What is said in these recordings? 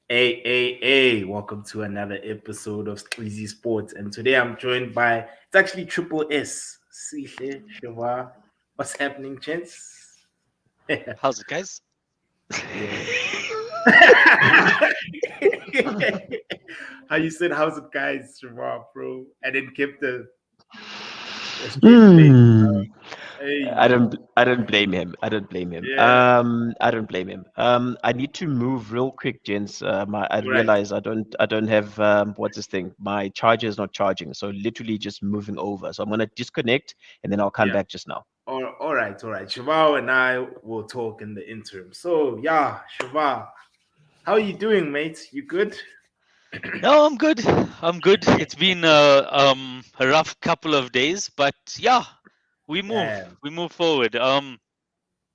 Hey, welcome to another episode of Squeezy Sports. And today I'm joined by, it's actually Triple S. Sihle, Shiva. What's happening, gents? Yeah. How's it, guys? How you said, how's it, guys, Shiva, bro? And then kept a straight face. Hmm. I Hey, don't. I don't blame him. I don't blame him. yeah, I don't blame him. I need to move real quick, gents. I right. realize I don't. I don't have. What's this thing? My charger is not charging, so literally just moving over. So I'm gonna disconnect and then I'll come Yeah. back just now. All right. Shiva and I will talk in the interim. So, yeah, Shiva, how are you doing, mate? You good? No, I'm good. I'm good. It's been a rough couple of days, but yeah, we move. Yeah, We move forward.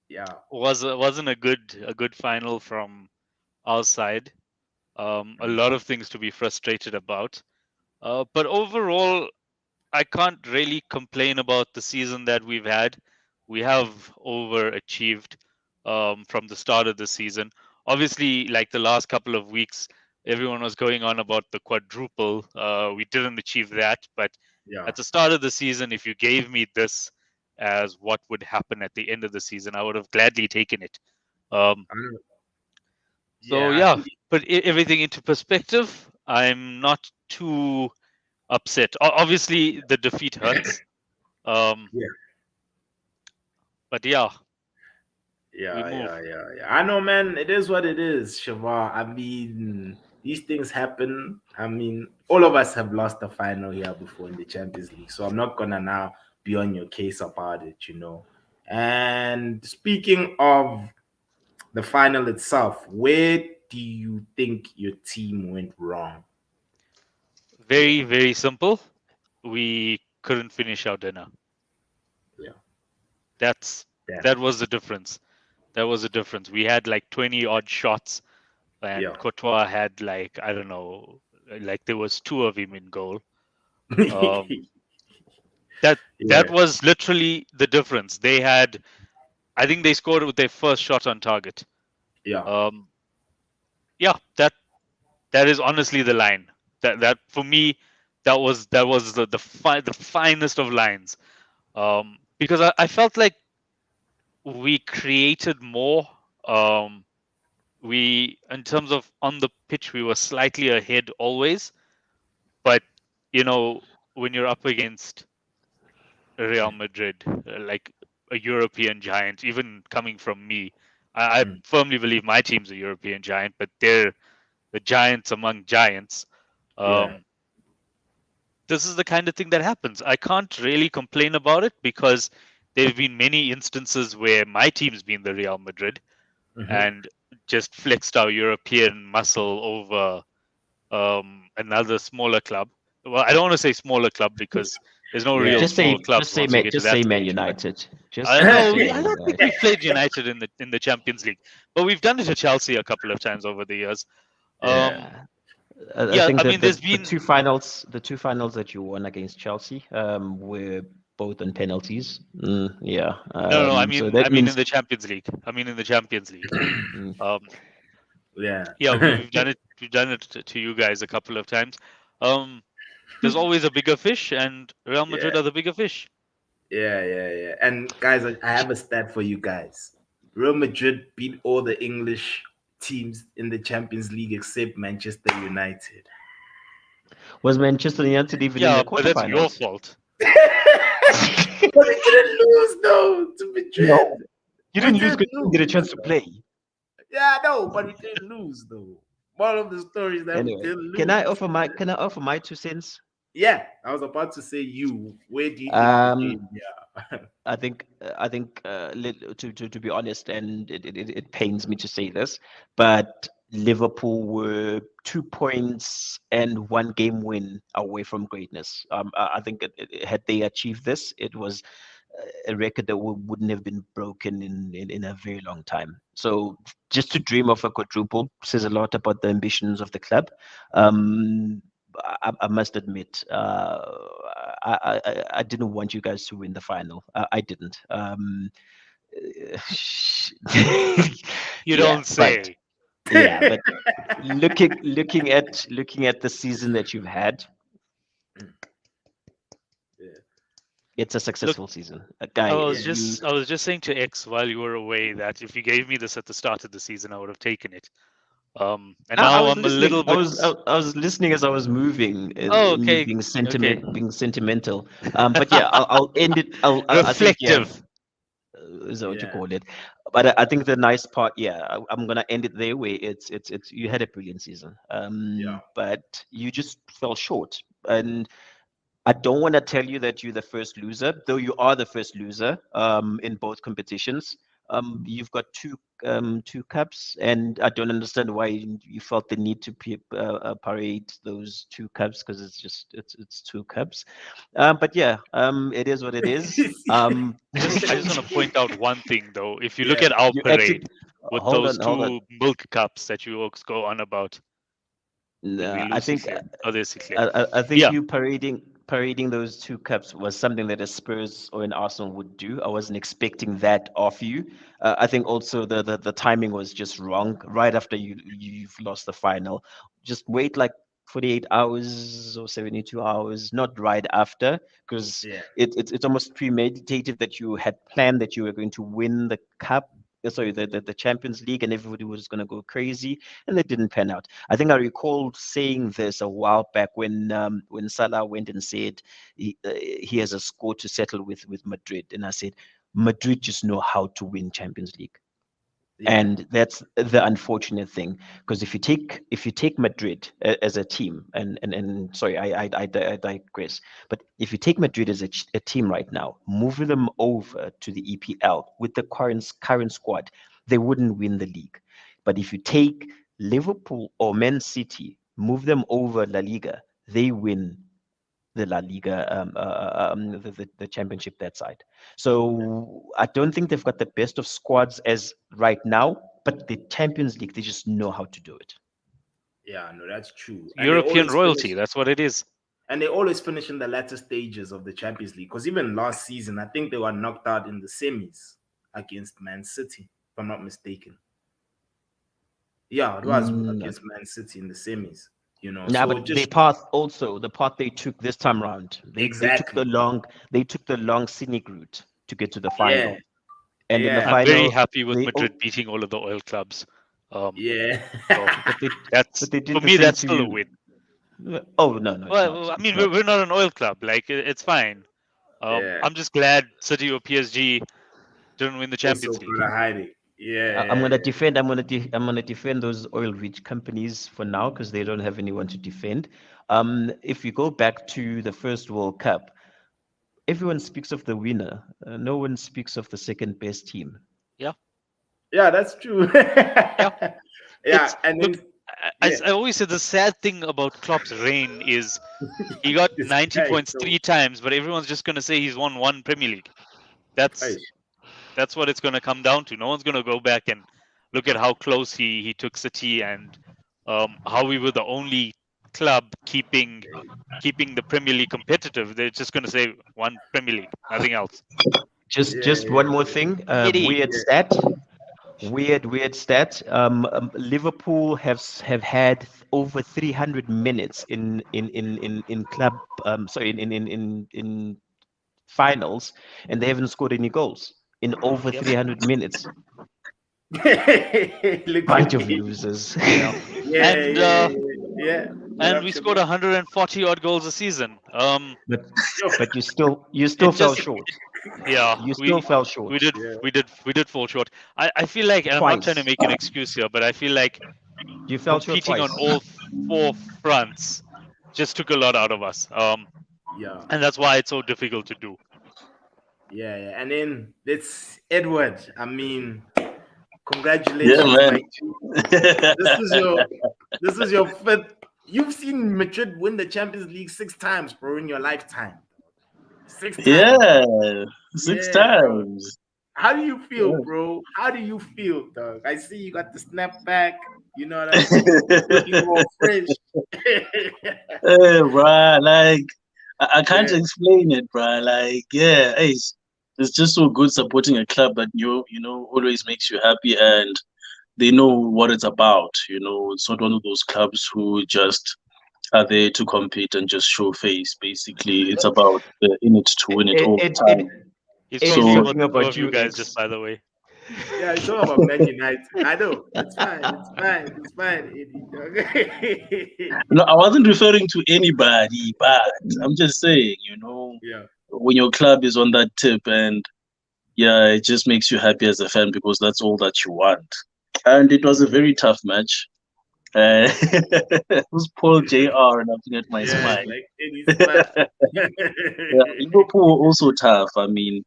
yeah. Wasn't a good final from our side. A lot of things to be frustrated about. But overall, I can't really complain about the season that we've had. We have overachieved from the start of the season. Obviously, like the last couple of weeks, everyone was going on about the quadruple. We didn't achieve that, but Yeah. at the start of the season, if you gave me this as what would happen at the end of the season, I would have gladly taken it. Um, I'm- so yeah, I yeah, think put everything into perspective. I'm not too upset. Obviously, the defeat hurts. Um, yeah, but yeah, we yeah, move. yeah, yeah, yeah. I know, man. It is what it is, Shiva. I mean, these things happen. I mean, all of us have lost the final here before in the Champions League, so I'm not gonna now be on your case about it. And speaking of the final itself, where do you think your team went wrong? Very, very simple. We couldn't finish our dinner. Yeah, That's yeah, that was the difference. That was the difference. We had like 20 odd shots, and yeah. Courtois had like I don't know, like there was two of him in goal. Um, that Yeah, that was literally the difference. They had, I think they scored with their first shot on target. yeah. Um, yeah, that is honestly the line. That for me, that was the finest of lines. Because I felt like we created more. Um, we in terms of on the pitch, we were slightly ahead always, but you know when you're up against Real Madrid, like a European giant, even coming from me, I Mm, firmly believe my team's a European giant, but they're the giants among giants. yeah. Um, this is the kind of thing that happens. I can't really complain about it because there have been many instances where my team's been the Real Madrid Hmm. and just flexed our European muscle over another smaller club. Well, I don't want to say smaller club because there's no Yeah. real small clubs once you get to Just that say Man stage. But United. I Just know say I Man don't think United. we've played United in the Champions League, but we've done it to Chelsea a couple of times over the years. Yeah. Um, I yeah, think I that mean, there's been the two finals that you won against Chelsea, were both on penalties. Yeah. no. I So mean, that I mean in means. the Champions League. I mean in the Champions League. Mm, Um, Yeah. yeah, we've done it. We've done it to you guys a couple of times. Um, there's always a bigger fish, and Real Yeah. Madrid are the bigger fish. Yeah. And guys, I have a stat for you guys. Real Madrid beat all the English teams in the Champions League except Manchester United. was Manchester United even in Yeah, the but that's your quarterfinals? fault. But we didn't lose though to Madrid. No, you We didn't lose didn't because you didn't get a lose. chance to play. Yeah, no, but we didn't lose though. One of the stories that we Anyway, didn't lose. can I offer my 2 cents? Yeah, I was about to say you. Where do you think the Um, game? Yeah. to be honest, and it pains me to say this, but Liverpool were 2 points and one game win away from greatness. I think had they achieved this, it was a record that wouldn't have been broken in a very long time. So just to dream of a quadruple says a lot about the ambitions of the club. Um, I must admit, I didn't want you guys to win the final. I didn't. You Yeah, don't but say. Yeah, but looking at the season that you've had, Yeah. it's a Look, successful season. I Guy, was Yeah. you. just saying to X while you were away that if you gave me this at the start of the season, I would have taken it. And I now was I'm a little listening. I bit. was I was listening as I was moving, Oh, me okay, okay. being sentimental. But yeah, I'll end it. I think, yeah, Reflective. is that what you Yeah. call it? But I think the nice part, yeah, I'm gonna end it there. Where it's you had a brilliant season, Yeah. but you just fell short. And I don't want to tell you that you're the first loser, though you are the first loser in both competitions. You've got two cups, and I don't understand why you felt the need to parade those two cups, because it's two cups. But yeah, it is what it is. I just want to point out one thing though. If you look Yeah. at our You actually parade with those hold on. two milk cups that you folks go on about when we I lose think clear. Oh, there's clear. I think Yeah, you parading those two cups was something that a Spurs or an Arsenal would do. I wasn't expecting that of you. I think also the timing was just wrong. Right after you've lost the final, just wait like 48 hours or 72 hours, not right after, because Yeah. it's almost premeditated that you had planned that you were going to win the cup. Sorry, the Champions League, and everybody was going to go crazy, and it didn't pan out. I think I recalled saying this a while back when Salah went and said he has a score to settle with Madrid, and I said Madrid just know how to win Champions League. Yeah. And that's the unfortunate thing, because if you take Madrid as a team, and sorry, I digress, but if you take Madrid as a team right now, move them over to the EPL with the current squad, they wouldn't win the league. But if you take Liverpool or Man City, move them over La Liga, they win the La Liga, the championship that side. So I don't think they've got the best of squads as right now, but the Champions League, they just know how to do it. Yeah. No, that's true. And they European always royalty. finish. That's what it is. And they always finish in the latter stages of the Champions League. Because even last season, I think they were knocked out in the semis against Man City, if I'm not mistaken. Yeah, it was Mm, against Man City in the semis. yeah, So but just the path they took this time round, they took the exactly. long scenic route to get to the Yeah, final, and in the yeah, I'm very final happy with they Madrid beating all of the oil clubs. yeah. So but they that's they for did the me. same That's to still a you. win. Oh no, it's not. Well, I It's mean, we're, not. we're not an oil club. Like it's fine. Yeah. I'm just glad City or PSG didn't win the Also Champions League. for the hiding. Yeah, I'm yeah, gonna defend. I'm gonna defend those oil-rich companies for now because they don't have anyone to defend. If you go back to the first World Cup, everyone speaks of the winner. No one speaks of the second best team. Yeah, yeah. That's true. yeah. Yeah, It's and look. then I, yeah, I always say the sad thing about Klopp's reign is he got this 90 guy is points so 3 times, but everyone's just gonna say he's won one Premier League. That's nice. that's what it's gonna come down to. No one's gonna go back and look at how close he took City and how we were the only club keeping the Premier League competitive. They're just gonna say one Premier League, nothing else. Just Yeah, one yeah, more thing. Pity. Weird stat. Weird stat. Liverpool have had over 300 minutes in club. Sorry, in finals, and they haven't scored any goals in over Yep. 300 minutes. yeah. Look Bunch at of me. losers. Yeah. Yeah, And yeah, uh, yeah, yeah. What and up, we scored Shabba? 140 odd goals a season. but Yo, but you still It fell just short. yeah, You still we fell we short did yeah, we did we did fall short. I feel like, and I'm not trying to twice. make an excuse here, but I feel like You fell short competing on twice. all four fronts just took a lot out of us. yeah, And that's why it's so difficult to do. yeah, yeah. And then it's Edward. I mean, Yeah, congratulations, man. my G. This is your this is your fifth. You've seen Madrid win the Champions League 6 times, bro, in your lifetime. 6 times. Yeah, six Yeah, dog. times. How do you feel, Yeah. bro? How do you feel, dog? I see you got the snapback. You know what I mean? Looking all fresh. Bruh, like I can't Yeah, explain it, bruh. Like, yeah, it's just so good supporting a club that you know always makes you happy, and they know what it's about. It's not one of those clubs who just are there to compete and just show face. Basically, it's about in it to win it all the time. He's Eddie, talking So about talking the two about of you you, guys, just Eds. by the way. Yeah, it's all about Man United. I know. It's fine. It's fine. It's fine, Eddie. no, I wasn't referring to anybody, but I'm just saying, Yeah. when your club is on that tip, and yeah, it just makes you happy as a fan because that's all that you want. And it was a very tough match. Who's Paul JR laughing at my Yeah, smile? it's like Eddie's fine. Yeah, Liverpool were also tough. I mean,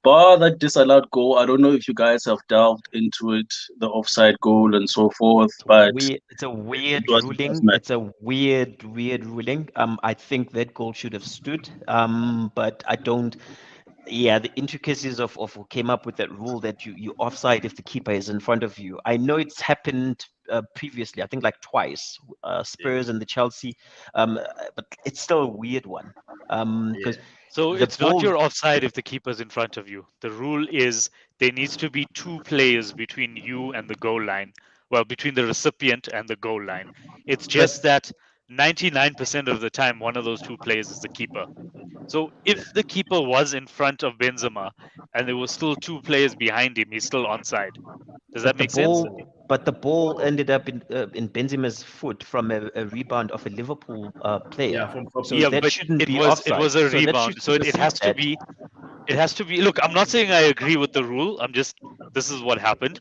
bar that disallowed goal, I don't know if you guys have delved into it, the offside goal and so forth, but It's a it weird was a tough ruling. match. It's a weird ruling. I think that goal should have stood. But I don't. Yeah, the intricacies of who came up with that rule that you offside if the keeper is in front of you. I know it's happened previously. I think like twice, Yeah. Spurs and the Chelsea. But it's still a weird one. Yeah. Because So the it's not ball. your offside if the keeper's in front of you. The rule is there needs to be two players between you and the goal line. Well, between the recipient and the goal line. It's just But that 99% of the time, one of those two players is the keeper. So if the keeper was in front of Benzema and there were still two players behind him, he's still onside. Does that but the make sense? ball ended up in Benzema's foot from a rebound of a Liverpool player. Yeah, from So Yeah, Fabinho. that but shouldn't it be was offside. a So that should rebound. So it supersede has to that. be look, I'm not saying I agree with the rule. This is what happened.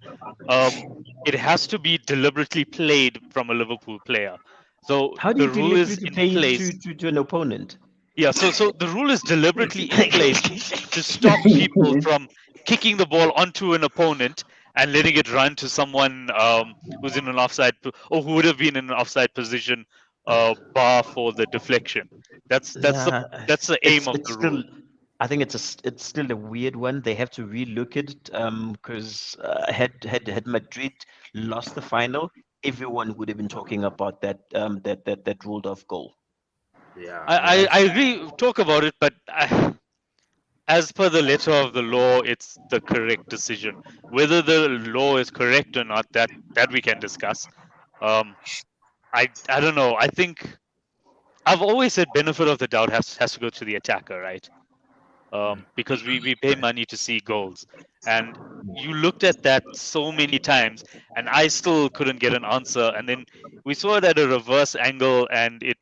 It has to be deliberately played from a Liverpool player. So How do you the rule is deliberately in play it place. to an opponent? Yeah, so the rule is deliberately in place to stop people from kicking the ball onto an opponent and letting it run to someone who's in an or who would have been in an offside position, bar for the deflection. Yeah, That's the aim of it's the still. rule. I think it's still a weird one. They have to relook it because had Madrid lost the final, everyone would have been talking about that ruled off goal. Yeah, I agree. Talk about it, but as per the letter of the law, it's the correct decision. Whether the law is correct or not, that we can discuss. Um, I don't know. I think I've always said benefit of the doubt has to go to the attacker, right? Because we pay money to see goals, and you looked at that so many times, and I still couldn't get an answer. And then we saw it at a reverse angle, and it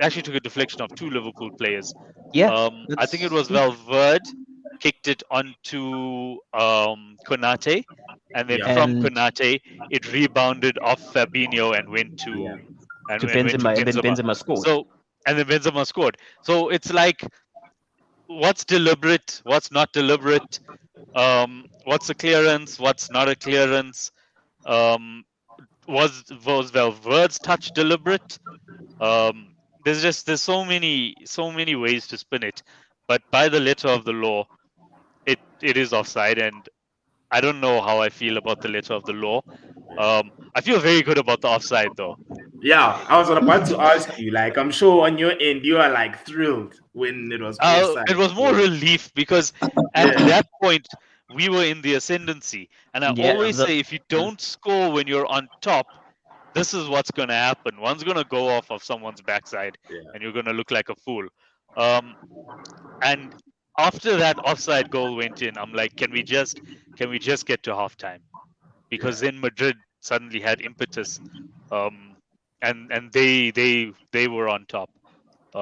actually took a deflection of two Liverpool players. Yeah, I think it that's was Valverde kicked it onto Konate, and then yeah, from and Konate it rebounded off Fabinho and went yeah, to to and went to Benzema, and then Benzema. Benzema scored. So and then Benzema scored. So it's like what's deliberate, what's not deliberate, what's a clearance, what's not a clearance. Um, was Valverde's touch deliberate? There's so many ways to spin it, but by the letter of the law, it is offside, and I don't know how I feel about the letter of the law. I feel very good about the offside though. yeah. I was about to ask you, like, I'm sure on your end you are like thrilled when it was offside. It was more relief because at Yeah, that point we were in the ascendancy, and I Yeah, always say if you don't score when you're on top, this is what's going to happen. One's going to go off of someone's backside, yeah, and you're going to look like a fool. Um, and after that offside goal went in, I'm like, can we just get to halftime? Because yeah. then Madrid suddenly had impetus, and they were on top.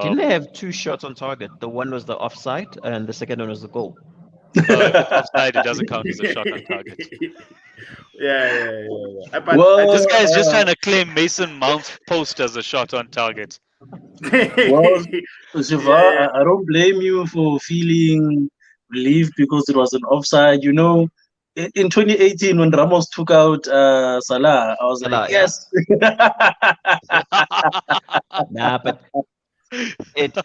didn't they Um, have two shots on target? The one was the offside, and the second one was the goal. if it's offside, it doesn't count as a shot on target. Yeah. But Well, This guy is just trying to claim Mason Mount's post as a shot on target. well, Shiva, yeah, I don't blame you for feeling relieved because it was an offside. In 2018 when Ramos took out Salah, I was like, Salah, yeah. yes. Nah, but it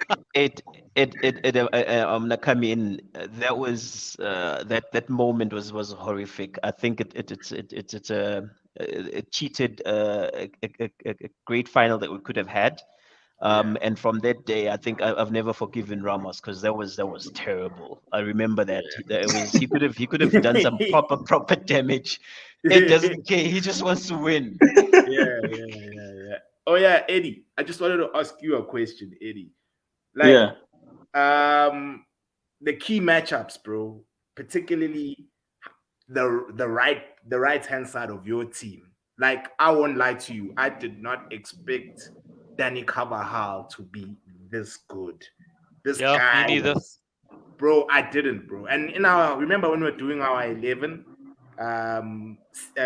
Nakami in that was that moment was horrific. I think it's a cheated a great final that we could have had. And from that day, I think I've never forgiven Ramos because that was terrible. I remember that. He could have done some proper damage It doesn't care. He just wants to win. Yeah. Oh yeah, Eddie. I just wanted to ask you a question, Eddie. Like, Yeah. the key matchups, bro, particularly the right hand side of your team. Like, I won't lie to you, I did not expect Danny Carvajal to be this good. This Yeah, me guy neither. was, bro. I didn't, bro. And in our remember when we were doing our 11,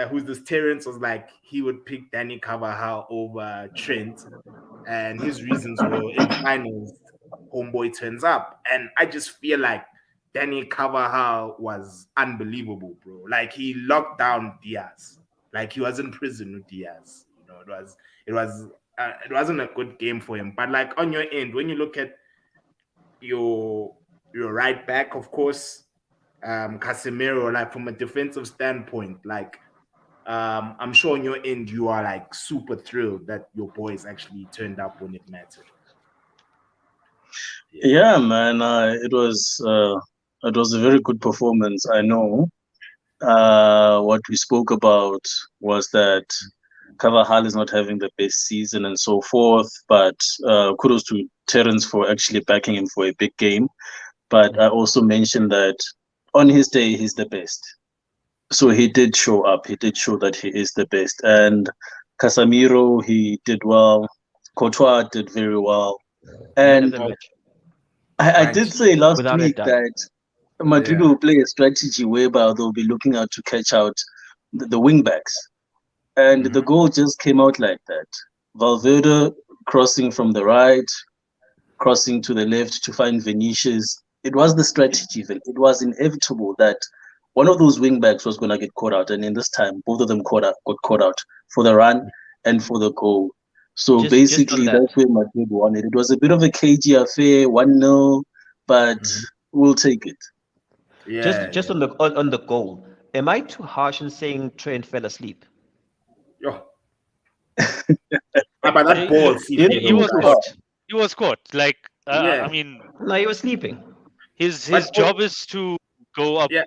who's this Terrence was like he would pick Danny Carvajal over Trent, and his reasons were in finals, homeboy turns up, and I just feel like Danny Carvajal was unbelievable, bro. Like, he locked down Diaz, like he was in prison with Diaz. You know, it wasn't a good game for him. But like on your end, when you look at your right back, of course, Casemiro, like from a defensive standpoint, like I'm sure on your end you are like super thrilled that your boys actually turned up when it mattered. Yeah, man. It was a very good performance. I know. What we spoke about was that Carvajal is not having the best season and so forth, but kudos to Terence for actually backing him for a big game. But I also mentioned that on his day, he's the best. So he did show up. He did show that he is the best. And Casemiro, he did well. Courtois did very well. Man of And the match, I did say last without a week doubt. that Madrid Yeah. will play a strategy whereby they'll be looking out to catch out the wing backs. And the goal just came out like that. Valverde crossing from the right, crossing to the left to find Vinicius. It was the strategy. It was inevitable that one of those wing backs was going to get caught out. And in this time, both of them got caught out for the run and for the goal. So Just on basically, that, that's where Madrid won it. It was a bit of a cagey affair, 1-0, but we'll take it. Yeah. just on the goal. Am I too harsh in saying Trent fell asleep? Yo. But that He, ball, he, see, Yes, he though, was too guys. caught. He was caught. Like, Yeah. I mean, No, he was sleeping. his But job is to go yeah,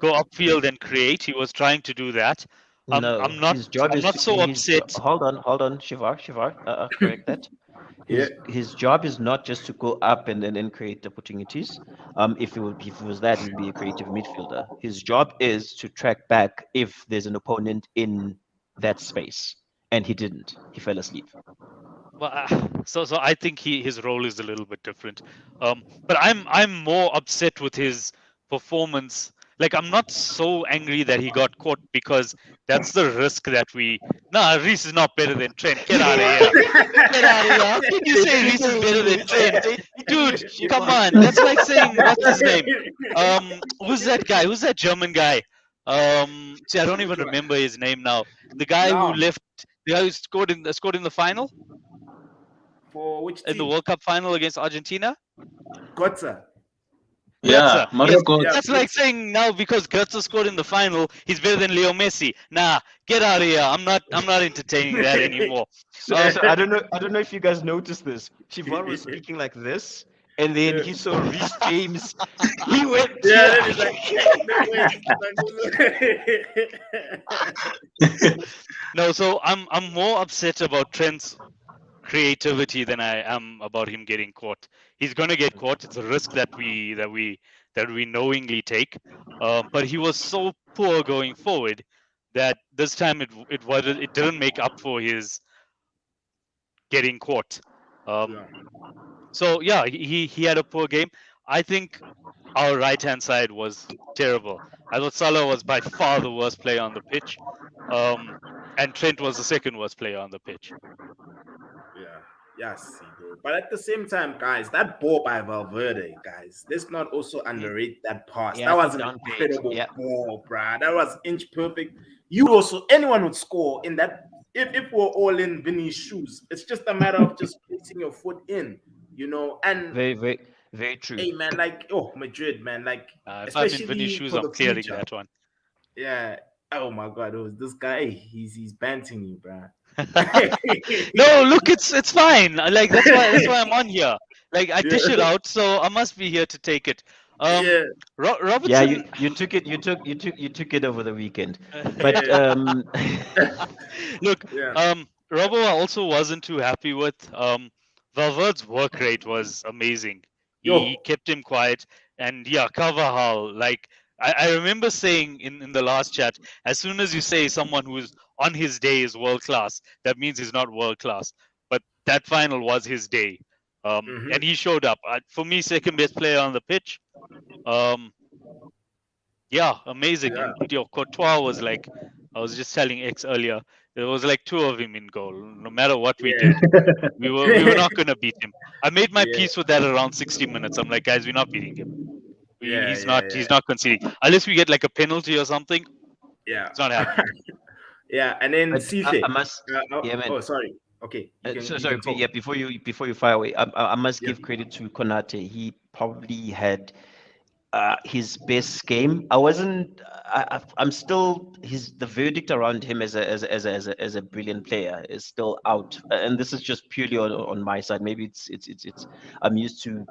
upfield and create. He was trying to do that. No, I'm not his job I'm is not to. so upset. Hold on, Shivar. Correct that. yeah, His job is not just to go up and then create opportunities. If it was that, he'd be a creative midfielder. His job is to track back if there's an opponent in that space, and he didn't. He fell asleep. Well, so I think his role is a little bit different. But I'm more upset with his performance. Like, I'm not so angry that he got caught, because that's the risk that we. Nah, Reese is not better than Trent. Get out of here. Get out of here. How can you say Reese is better than Trent? Dude, come on. That's like saying, what's his name? Who's that guy? Who's that German guy? See, I don't even remember his name now. The guy who No. left, the guy who scored in the final, For which in the team? World Cup final against Argentina. Götze. Yeah, Götze. Mario Yes, Götze. that's like saying now because Götze scored in the final, he's better than Leo Messi. Nah, get out of here. I'm not entertaining that anymore. So I don't know if you guys noticed this. Shivar was speaking like this, and then he saw Reece James. He went. Yeah, then it's like, No, so I'm more upset about Trent's creativity than I am about him getting caught. He's gonna get caught. It's a risk that we knowingly take. But he was so poor going forward that this time it didn't make up for his getting caught. So yeah, he had a poor game. I think our right hand side was terrible. I thought Salah was by far the worst player on the pitch, and Trent was the second worst player on the pitch. Yes, bro. But at the same time, guys, that ball by Valverde, guys, let's not also underrate that pass. Yeah, that was an downgrade. incredible Yeah. ball, bruh. That was inch perfect. Anyone would score in that. If we're all in Vinny's shoes, it's just a matter of just placing your foot in, you know. And Very, very, very true. hey, man, like, Madrid, man, like, If I'm in especially Vinny's shoes, for I'm the clearing future. that one. Yeah. Oh my God, it was this guy. He's banting you, bruh. No, look, it's fine. Like that's why I'm on here. Like, I dish it out, so I must be here to take it. Yeah, Yeah, Robertson. you took it you took it over the weekend. But yeah, Look, yeah. Robo I also wasn't too happy with. Valverde's work rate was amazing. He Yo, kept him quiet, and yeah, Carvajal. Like I remember saying in the last chat, as soon as you say someone who's on his day is world class, that means he's not world class. But that final was his day, hmm and he showed up. For me, second best player on the pitch. Um, yeah, amazing. yeah, And your Courtois was like, I was just telling X earlier, there was like two of him in goal. No matter what we yeah, did, we were not gonna beat him. I made my yeah, peace with that around 60 minutes. I'm like, guys, we're not beating him. yeah, He's yeah, not conceding unless we get like a penalty or something. yeah, It's not happening. yeah. And then but I Cisse. must, yeah, man. Oh, sorry. Okay, So you sorry, can talk. yeah, before you fire away, I must Yeah. give credit to Konate. He probably had his best game. I wasn't. I'm still. His the verdict around him as a brilliant player is still out, and this is just purely on my side. Maybe it's. I'm used to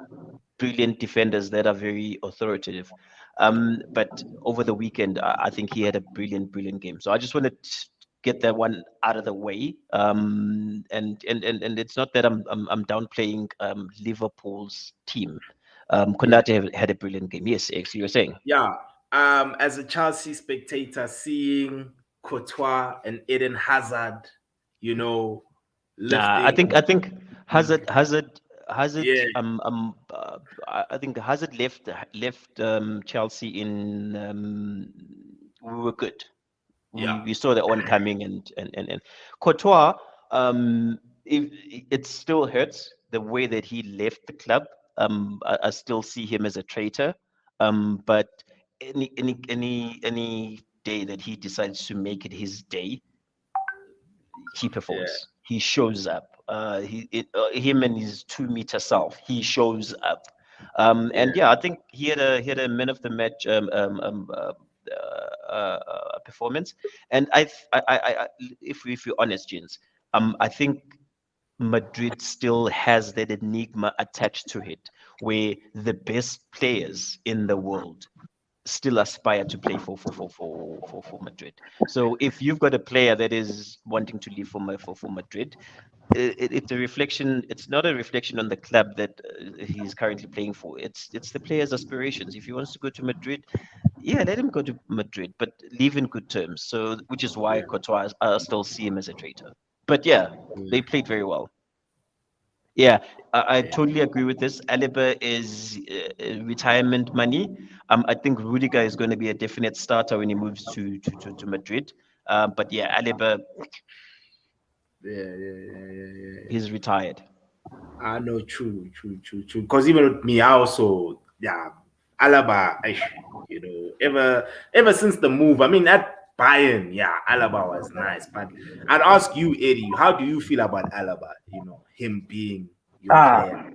brilliant defenders that are very authoritative. But over the weekend, I think he had a brilliant game. So I just wanted to get that one out of the way. And it's not that I'm downplaying Liverpool's team. Yeah. Konate had a brilliant game. Yes, actually, you were saying. Yeah. As a Chelsea spectator, seeing Courtois and Eden Hazard, you know, lifting. I think Hazard. Yeah, I think Hazard left Chelsea in. We were good. yeah, We saw that one coming, and Courtois. If it still hurts the way that he left the club. I still see him as a traitor. But any day that he decides to make it his day, he yeah, performs. He shows up. Him and his 2 meter self. He shows up. And yeah, yeah, I think he had a man of the match performance. And if we're honest, Jens, I think Madrid still has that enigma attached to it, where the best players in the world still aspire to play for Madrid. So if you've got a player that is wanting to leave for Madrid, it's a reflection. It's not a reflection on the club that he's currently playing for. It's the player's aspirations. If he wants to go to Madrid, yeah, let him go to Madrid, but leave in good terms. So, which is why yeah, Courtois, I still see him as a traitor. But yeah, yeah, they played very well. Yeah, I yeah. totally agree with this. Aliba is retirement money. I think Rudiger is going to be a definite starter when he moves to Madrid. But yeah, Aliba, Yeah. he's retired. I know, true. Because even with me, I also, yeah, Alaba, you know, ever since the move, I mean, at Bayern, yeah, Alaba was nice. But I'd ask you, Eddie, how do you feel about Alaba? You know, him being your Ah, player.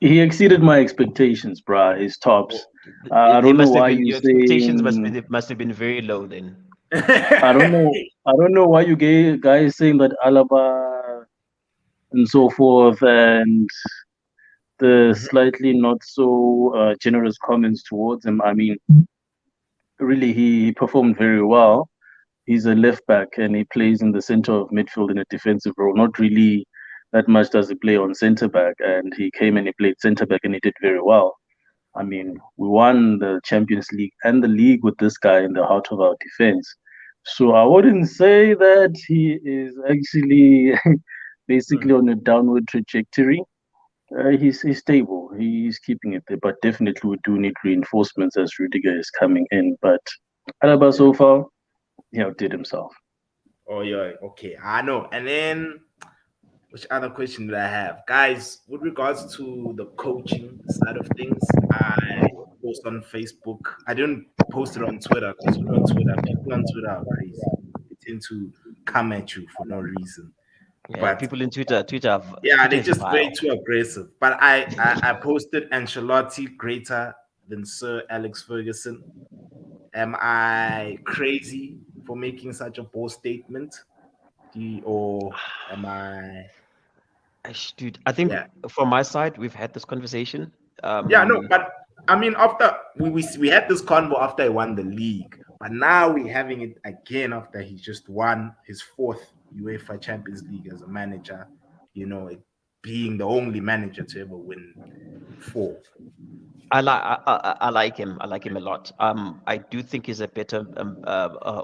he exceeded my expectations, bruh. His tops. Oh. I They don't know must have why been you your expectations saying. must have been very low then. I don't know. I don't know why you guys saying that Alaba and so forth, and the Mhm. slightly not so generous comments towards him. I mean, really, he performed very well. He's a left back and he plays in the center of midfield in a defensive role. Not really that much does he play on center back, and he came and he played center back and he did very well. I mean, we won the Champions League and the league with this guy in the heart of our defense. So I wouldn't say that he is actually basically Mm. on a downward trajectory. He's stable. He's keeping it there, but definitely we do need reinforcements as Rudiger is coming in. But Alaba Yeah. so far, he outdid himself. Oh yeah, okay. I know. And then which other question do I have? Guys, with regards to the coaching side of things, I post on Facebook. I didn't post it on Twitter because you know Twitter, people on Twitter are crazy. They tend to come at you for no reason. Yeah, But people in yeah, Twitter they're is just way vile. too aggressive. But I posted Ancelotti greater than Sir Alex Ferguson. Am I crazy for making such a bold statement? Or am I? Dude, I think Yeah, from my side, we've had this conversation. yeah. No, Um, but I mean, after we had this convo after he won the league, but now we're having it again after he just won his fourth UEFA Champions League as a manager. You know, being the only manager to ever win four. I like him. I like him a lot. I do think he's a better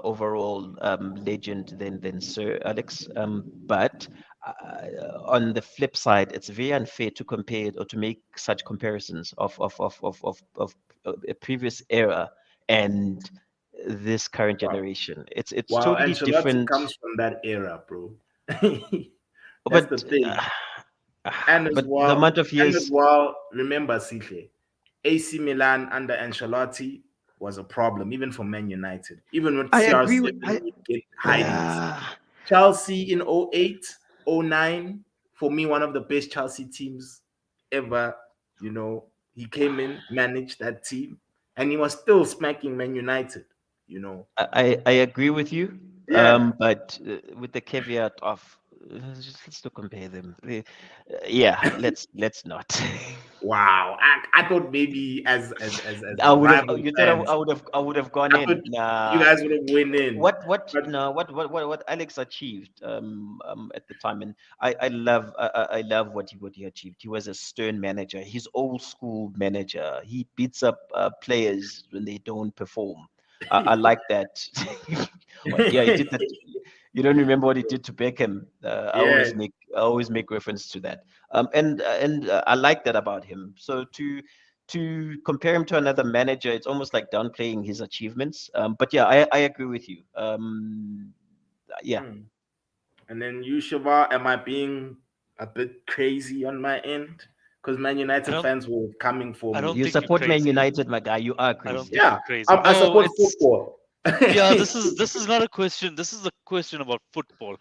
overall legend than Sir Alex. But on the flip side, it's very unfair to compare it or to make such comparisons of a previous era and this current Wow. generation. It's Wow, totally Ancelotti different. comes from that era, bro. That's the But thing. And as the well, amount of years. remember, Sihle, AC Milan under Ancelotti was a problem, even for Man United. Even with I agree CR7, with we get hidings. yeah. Chelsea in 08, 09, for me, one of the best Chelsea teams ever. You know, he came in, managed that team, and he was still smacking Man United, you know. I agree with you, Yeah. but with the caveat of let's not compare them. Yeah, let's not. Wow. I thought maybe as I would have. rival You thought fans, I would have gone I thought in. you Nah. guys would have win in. What But no what Alex achieved at the time, and I love I love what he achieved. He was a stern manager. He's old school manager. He beats up players when they don't perform. I like that. What, yeah, he did that. You don't remember what he did to Beckham? yeah, I always make reference to that. And I like that about him. So to compare him to another manager, it's almost like downplaying his achievements. But yeah, I agree with you. Yeah, hmm. And then you, Shiva, am I being a bit crazy on my end? Because Man I United don't fans were coming for I don't me. you think you're support Man crazy. United, my guy. You are I don't crazy. think Yeah, you're crazy. I No, support it's football. yeah, this is not a question. This is a question about football.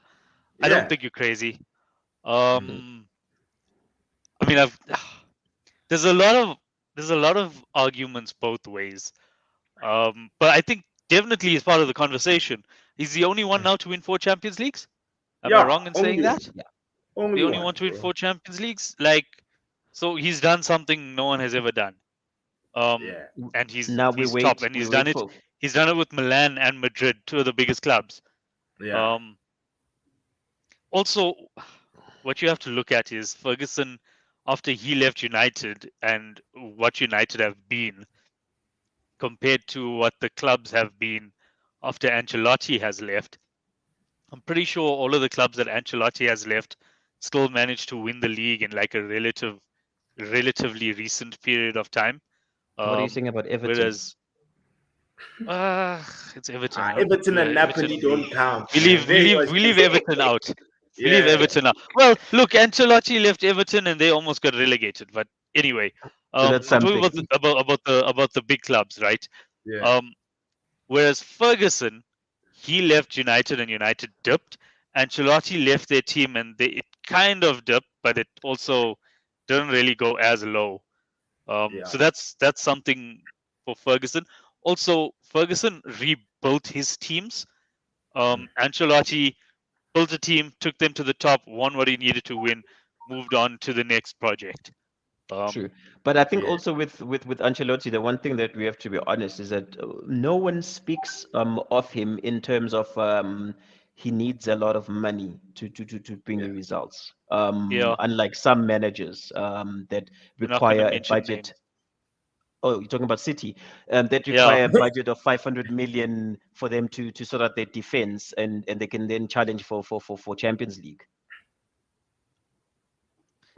I don't Yeah. think you're crazy. Mhm. Um I mean I've there's a lot of there's a lot of arguments both ways. But I think definitely is part of the conversation. He's the only one now to win 4 Champions Leagues. Am I Yeah, wrong in saying only one. that? Yeah, The Only only one, one to win bro. 4 Champions Leagues? Like, so he's done something no one has ever done. Yeah. And he's now he's top, and we wait for. he's done it with Milan and Madrid, two of the biggest clubs. Yeah. Um, Also, what you have to look at is Ferguson after he left United and what United have been compared to what the clubs have been after Ancelotti has left. I'm pretty sure all of the clubs that Ancelotti has left still managed to win the league in like a relatively recent period of time. What are you saying about Everton? Whereas uh it's Everton. Everton Yeah, and Everton. Napoli don't count, We man. leave we They leave was we leave just Everton out. We leave yeah, Everton out. Well, look, Ancelotti left Everton and they almost got relegated. But anyway, So that's I'm talking something. about the big clubs, right? yeah, Um, Whereas Ferguson, he left United and United dipped. Ancelotti left their team and it kind of dipped, but it also didn't really go as low. yeah. So that's something for Ferguson. Also, Ferguson rebuilt his teams. Ancelotti built a team, took them to the top, won what he needed to win, moved on to the next project. True, Um, but I think Yeah. also with Ancelotti, the one thing that we have to be honest is that no one speaks of him in terms of he needs a lot of money to bring the Yeah. results. yeah, Unlike some managers that we're not going to require a mention budget. names. Oh, you're talking about City, that Yeah, require a budget of 500 million for them to sort out their defense, and they can then challenge for Champions League.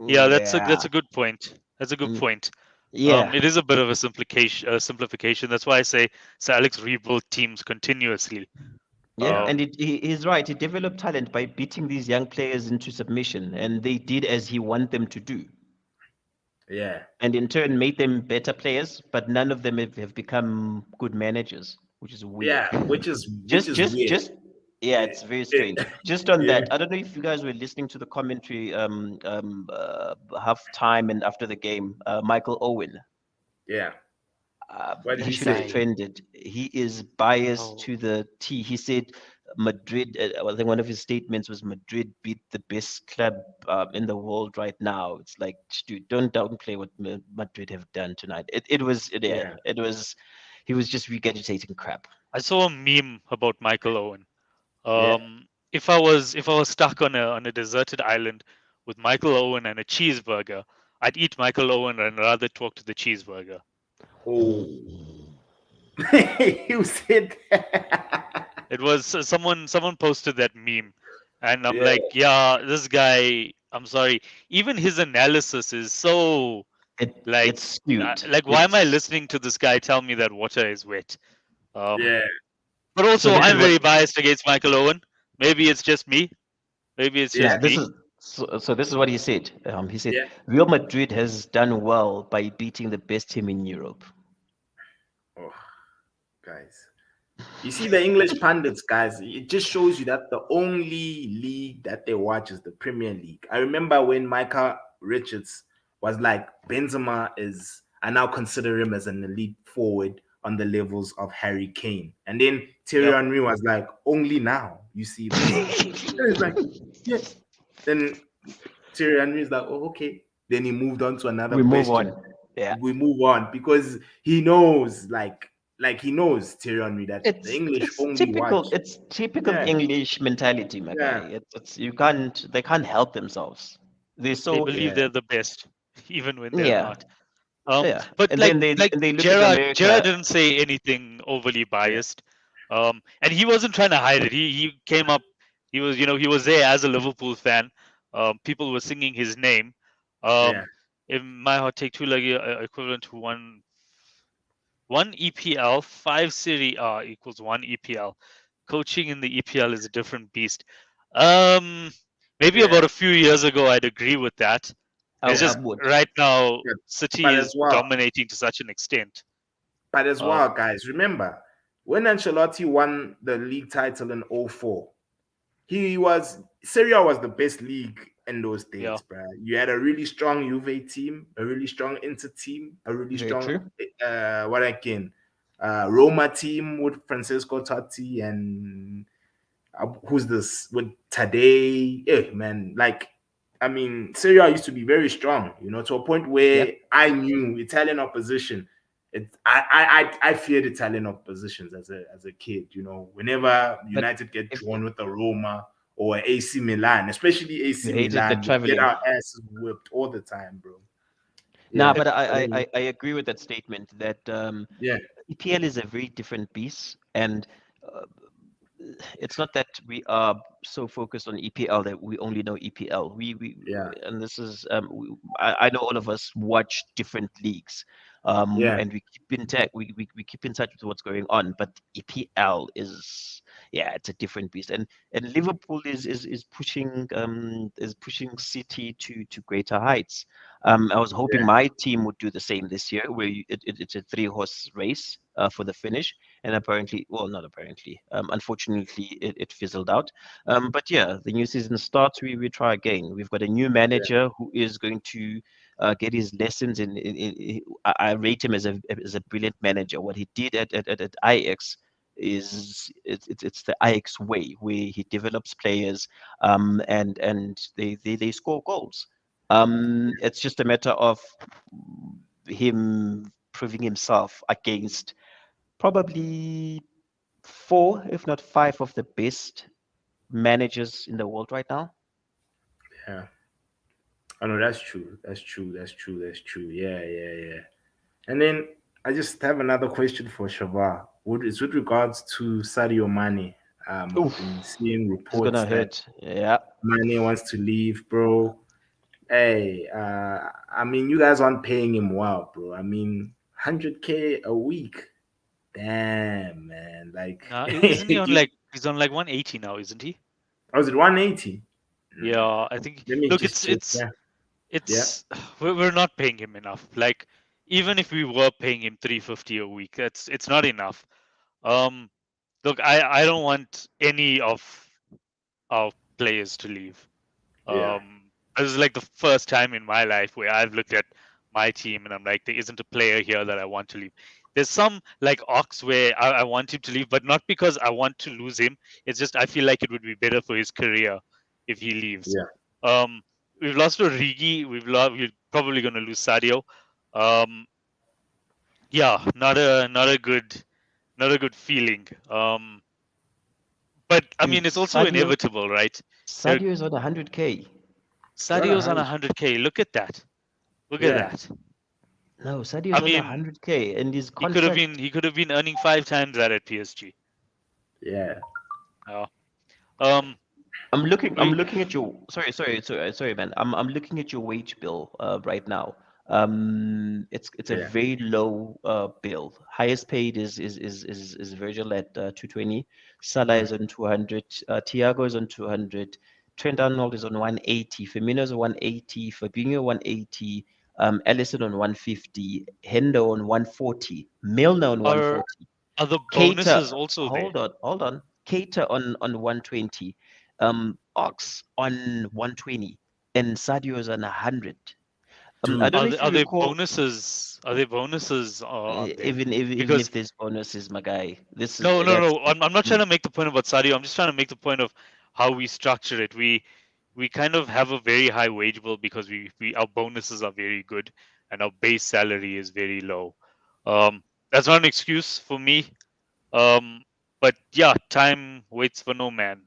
yeah, that's Yeah, a good point. That's a good Mm, point. yeah. It is a bit of a simplification. Simplification. That's why I say Sir Alex rebuilt teams continuously. Yeah, Yeah. and Um, he's right. He developed talent by beating these young players into submission, and they did as he wanted them to do, Yeah. and in turn made them better players. But none of them have become good managers, which is weird. Yeah. Which is weird. Just yeah, Yeah. it's very strange. Just on Yeah. that, I don't know if you guys were listening to the commentary half time and after the game. Michael Owen, Yeah. What did he he should have that say? guy. trended. He is biased Oh, to the T. He said Madrid. I think one of his statements was Madrid beat the best club in the world right now. It's like, dude, don't downplay what Madrid have done tonight. It was Yeah. it was he was just regurgitating crap. I saw a meme about Michael Owen. Yeah. If I was stuck on a deserted island with Michael Owen and a cheeseburger, I'd eat Michael Owen and rather talk to the cheeseburger. Oh. You said that. It was someone posted that meme, and I'm Yeah. like, yeah, this guy. I'm sorry. Even his analysis is so like It's skewed. like why am I listening to this guy tell me that water is wet? Yeah. But So also, this is I'm very what biased against Michael Owen. Maybe it's just me. Maybe it's Yeah. just this me. is so this is what he said. He said Yeah. Real Madrid has done well by beating the best team in Europe. Oh, guys. You see the English pundits, guys, it just shows you that the only league that they watch is the Premier League. I remember when Micah Richards was like, Benzema I now consider him as an elite forward on the levels of Harry Kane. And then Thierry Yep. Henry was like, only now you see this. And it's like, yeah. Then Thierry Henry is like, oh, okay. Then he moved on to another We move question. on. Yeah. We move on because he knows, like he knows Thierry Henry that the It's English it's only typical. watch. It's typical Yeah, English mentality, my yeah, guy. They can't help themselves. They're They so believe yeah, they're the best, even when they're yeah, not. yeah. But And like then they look at Gerard America. didn't say anything overly yeah, biased. And he wasn't trying to hide it. He came up. He was he was there as a Liverpool fan. People were singing his name. yeah, Um, in my hot take, two like equivalent to one EPL, 5 Serie A equals one EPL. Coaching in the EPL is a different beast. Maybe yeah. about a few years ago, I'd agree with that. It's I just would. right now, Yeah. City But is as well, dominating to such an extent. but guys, remember when Ancelotti won the league title in '04, Serie A was the best league in those Yeah, days, bro. You had a really strong Juve team, a really strong Inter team, a really Very strong true. Roma team with Francesco Totti and who's this with Tadei? Yeah, man. Like, I mean, Serie A used to be very strong, to a point Yeah. where I knew Italian opposition. I feared Italian oppositions as a kid. Whenever But United get if drawn with a Roma or AC Milan, especially you AC hated the Milan, we get traveling. our asses whipped all the time, bro. Nah, Yeah, but I agree with that statement that yeah, EPL is a very different beast, and uh, it's not that we are so focused on EPL that we only know EPL. yeah, And this is I know all of us watch different leagues, yeah, and we keep in touch. We keep in touch with what's going on. But EPL is, yeah, it's a different beast. And Liverpool is pushing City to greater heights. I was hoping yeah, my team would do the same this year, where it's a three-horse race for the finish, and apparently, well, not apparently, unfortunately, it fizzled out. But yeah, the new season starts. We try again. We've got a new yeah, manager who is going to get his lessons I rate him as a brilliant manager. What he did at Ajax is it's the Ajax way, where he develops players and they score goals. It's just a matter of him proving himself against probably four, if not five, of the best managers in the world right now. yeah. Oh no, that's true. That's true. That's true. That's true. Yeah, yeah, yeah. And then I just have another question for Shava. It's with regards to Sadio Mane. I've Oof, been seeing it's gonna reports that hurt. Yeah. Mane wants to leave, bro. Hey, I mean, you guys aren't paying him well, bro. I mean, 100K a week. Damn, man. Like, isn't he on like he's on like 180 now, isn't he? was it 180? Yeah, I think. Let me Look, just check. Yeah, yeah, it's we're not paying him enough. Like even if we were paying him 350 a week, it's not enough. Um, look, I don't want any of our players to leave. yeah, This is like the first time in my life where I've looked at my team and I'm like, there isn't a player here that I want to leave. There's some like Ox where I want him to leave, but not because I want to lose him. It's just I feel like it would be better for his career if he leaves. Yeah. We've lost Origi. We're probably going to lose Sadio. Yeah, not a good feeling. But I mean, it's also inevitable, right? Sadio is on 100K. Sadio's on 100K. Look at that. Look at Yeah. that. No, Sadio's I on mean, 100K, and his He could have contract. been earning 5 times that at PSG. Yeah. Yeah. Um. I'm looking we- at your sorry, man. I'm looking at your wage bill right now. It's a Yeah. very low bill. Highest paid is Virgil at 220. Salah is on 200. Thiago is on 200. Trent Arnold is on 180. Firmino's on 180. Fabinho 180. Alisson on 150. Hendo on 140. Milner on Are 140. are the Keita, bonuses also there? hold on. Keita on 120. Ox on 120, and Sadio is on 100. I Dude. don't know if you Are there recall, bonuses? Are there bonuses on there? even Because if there's bonuses, my guy, this is no. that's I'm not trying to make the point about Sadio. I'm just trying to make the point of how we structure it. We kind of have a very high wage bill because we our bonuses are very good and our base salary is very low. That's not an excuse for me. But yeah, time waits for no man.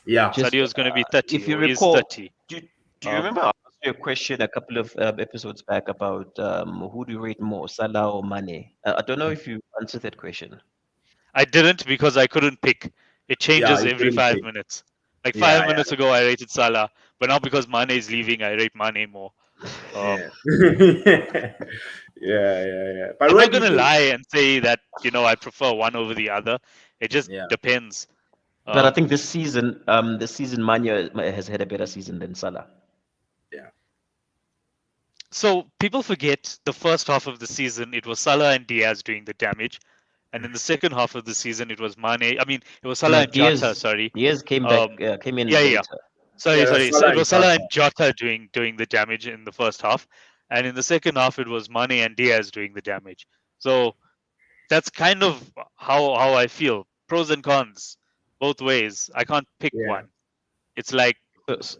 Yeah. just Sadio is going to be 30 if you or is recall. 30. Do you Um, remember I asked you a question a couple of episodes back about who do you rate more, Salah or Mane? I don't know if you answered that question. I didn't because I couldn't pick. It Yeah. changes You every couldn't 5 pick. minutes. Like Yeah. 5 minutes ago, I rated Salah, but now because Mane is leaving, I rate Mane more. Yeah. Yeah. Yeah. But I'm where not do you gonna think? lie and say that I prefer one over the other. It just Yeah. depends. But I think this season, Mane has had a better season than Salah. Yeah. So people forget the first half of the season, it was Salah and Diaz doing the damage. And in the second half of the season, it was Mane. I mean, it was Salah No, and Jota, sorry. Diaz came in Yeah. later. Sorry. Yeah. So That's it Salah was and Salah Jota. and Jota doing the damage in the first half. And in the second half, it was Mane and Diaz doing the damage. So that's kind of how I feel. Pros and cons, both ways. I can't pick Yeah. one. It's like,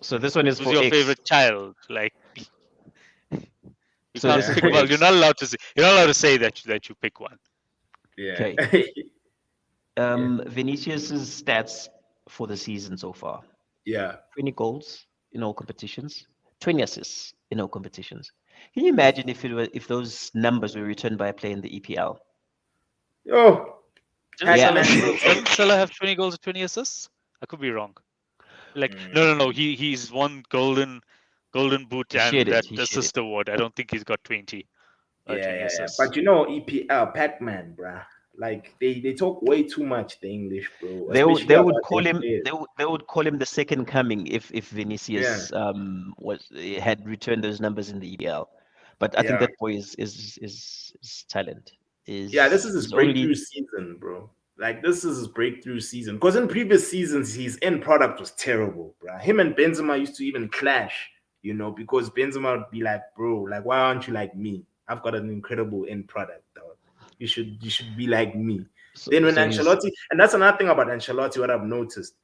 So this one is who's for your X. favorite child? Like, you So can't this is pick for one. X. You're not allowed to say. You're not allowed to say that you pick one. Yeah. Okay. Vinicius's stats for the season so far: Yeah. 20 goals in all competitions, 20 assists in all competitions. Can you imagine if those numbers were returned by a player in the EPL? Oh. Doesn't Yeah. Salah have 20 goals and 20 assists? I could be wrong. Like, no. He's won golden boot He shared and it. that He shared assist award. I don't think he's got 20 Yeah. assists. But EPL, Pac-Man, bruh. Like they talk way too much the English, bro. They would Especially about call their him players. they would call him the second coming if Vinicius had returned those numbers in the EPL. But I think Yeah. that boy is talent. Yeah, this is his Is only breakthrough season, bro. Like this is his breakthrough season. Because in previous seasons, his end product was terrible, bro. Him and Benzema used to even clash, because Benzema would be like, bro, like why aren't you like me? I've got an incredible end product, dog. You should be like me. Then when Ancelotti, and that's another thing about Ancelotti, what I've noticed.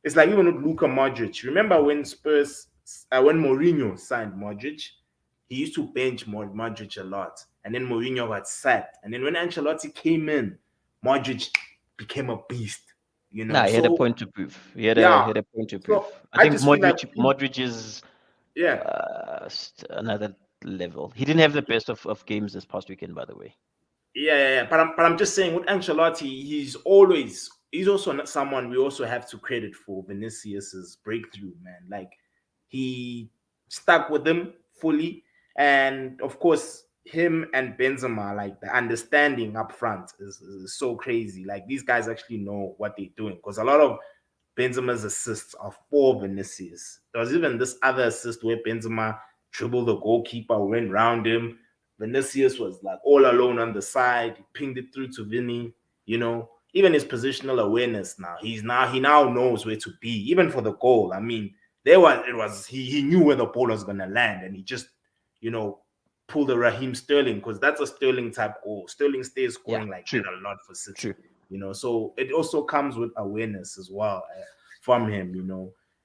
It's like even with Luka Modric. Remember when when Mourinho signed Modric, he used to bench Modric a lot. And then Mourinho got sacked. And then when Ancelotti came in, Modric became a beast. he had a point to prove. He had Yeah. a point to So, prove. I I think just feel like Modric is another level. He didn't have the best of games this past weekend, by the way. Yeah. But I'm just saying with Ancelotti, he's also not someone we also have to credit for Vinicius's breakthrough, man. Like he stuck with him fully, and of course him and Benzema, like the understanding up front is so crazy. Like these guys actually know what they're doing because a lot of Benzema's assists are for Vinicius. There was even this other assist where Benzema dribbled the goalkeeper, went round him. Vinicius was like all alone on the side. He pinged it through to Vinny. Even his positional awareness now. He now knows where to be, even for the goal. I mean, he knew where the ball was gonna land, and he just, pull the Raheem Sterling, because that's a Sterling type goal. Sterling stays scoring like true. that a lot for City. True. So it also comes with awareness as well from him.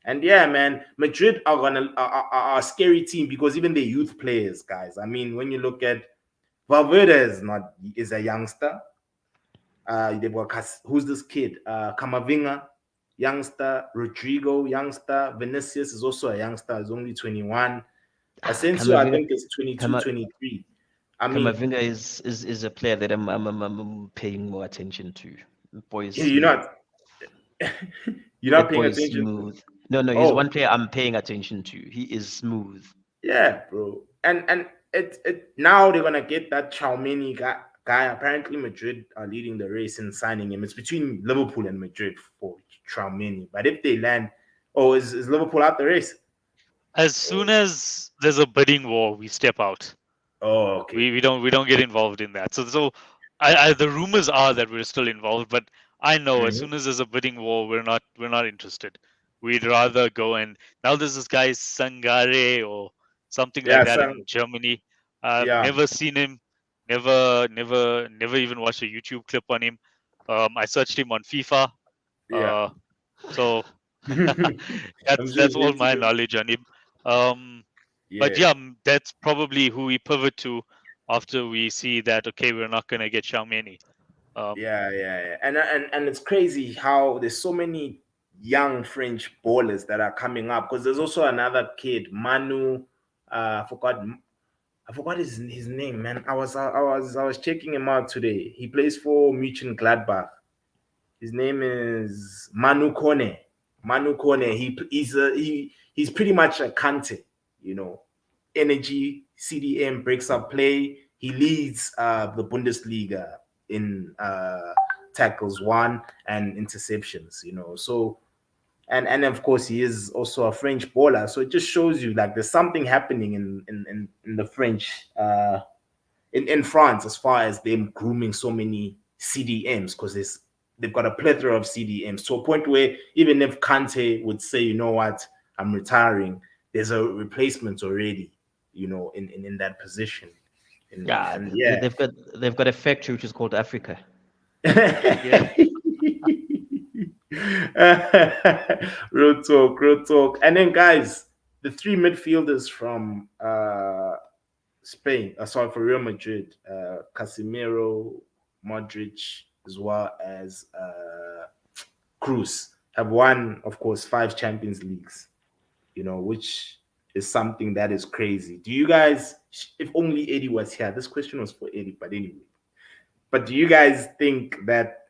And yeah, man, Madrid are a scary team because even the youth players, guys. I mean, when you look at Valverde is a youngster. Who's this kid? Camavinga, youngster. Rodrigo, youngster. Vinicius is also a youngster. He's only 21. Asensio, I think, is 22, 23. I mean, Camavinga is a player that I'm paying more attention to. Boys, you're not paying attention. Smooth. No, he's one player I'm paying attention to. He is smooth. Yeah, bro. And it now they're gonna get that Tchouaméni guy. Apparently, Madrid are leading the race in signing him. It's between Liverpool and Madrid for Tchouaméni. But if they land, is Liverpool out the race? As soon as there's a bidding war, we step out. Oh, okay. We don't get involved in that. So the rumors are that we're still involved, but I know as soon as there's a bidding war, we're not interested. We'd rather go and now there's this guy Sangare or something like that in Germany. I've never seen him, never even watched a YouTube clip on him. I searched him on FIFA. So that's all my knowledge on him. But yeah, that's probably who we pivot to after we see that we're not gonna get Tchouaméni. And it's crazy how there's so many young French ballers that are coming up, because there's also another kid, Manu. I forgot his name, man. I was checking him out today. He plays for Mönchengladbach. His name is Manu Kone. He's pretty much a Kante, energy, CDM, breaks up play. He leads the Bundesliga in tackles won and interceptions, So, and of course he is also a French baller. So it just shows you like there's something happening in the French in France as far as them grooming so many CDMs, because they've got a plethora of CDMs to a point where even if Kante would say, you know what, I'm retiring, there's a replacement already, in that position. They've got a factory which is called Africa. Real talk. And then, guys, the three midfielders from Spain, for Real Madrid, Casemiro, Modric, as well as Cruz, have won, of course, 5 Champions Leagues, which is something that is crazy. Do you guys, if only Eddie was here, this question was for Eddie, but anyway, but do you guys think that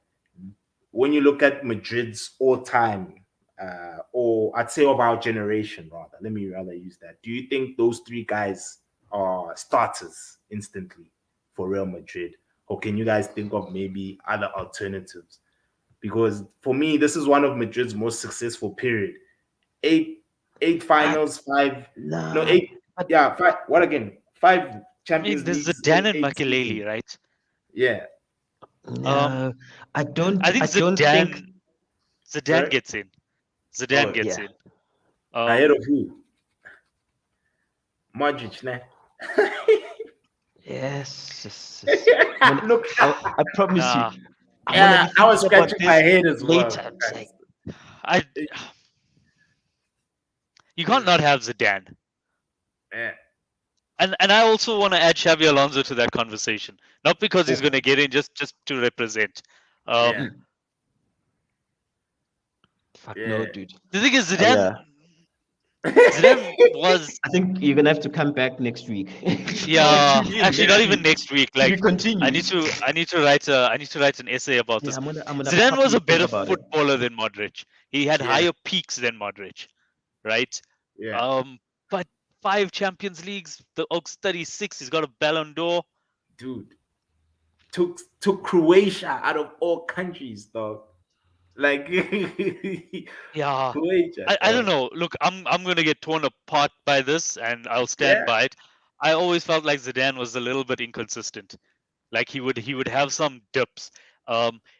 when you look at Madrid's all-time, or I'd say of our generation, rather, let me rather use that, do you think those 3 guys are starters instantly for Real Madrid? Or can you guys think of maybe other alternatives? Because for me, this is one of Madrid's most successful period. 8 finals, 5. No, 8. Yeah, 5. What again? 5 Champions League. There's Zidane and Makelele, right? Yeah. No, I don't. I think Zidane gets in. Zidane gets in. Ahead of who? Modric, nah. Yes. Look, I promise you. I was scratching my head as well. You can't not have Zidane. Yeah. And I also want to add Xabi Alonso to that conversation. Not because he's going to get in, just to represent. Fuck no, dude. The thing is, Zidane was. I think you're gonna have to come back next week. Actually, not even next week. Like, continue. I need to write an essay about this. I'm gonna Zidane was a better footballer than Modric. He had higher peaks than Modric, right? Yeah. But 5 Champions Leagues, the Oaks 36. He's got a Ballon d'Or. Dude, took Croatia out of all countries, dog. Like, Croatia, I don't know. Look, I'm gonna get torn apart by this, and I'll stand by it. I always felt like Zidane was a little bit inconsistent. Like he would have some dips.